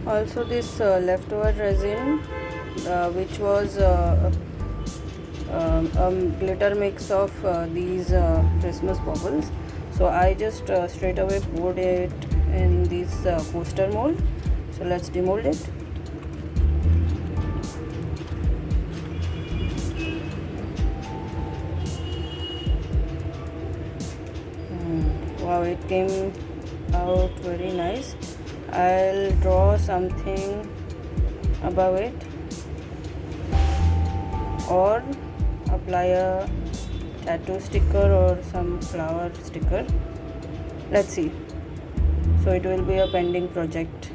Also this leftover resin, which was glitter mix of these Christmas bubbles. So I just straight away poured it in this coaster mold. So let's demold it. Wow, it came out very nice. I'll draw something above it or apply a tattoo sticker or some flower sticker. Let's see. So it will be a pending project.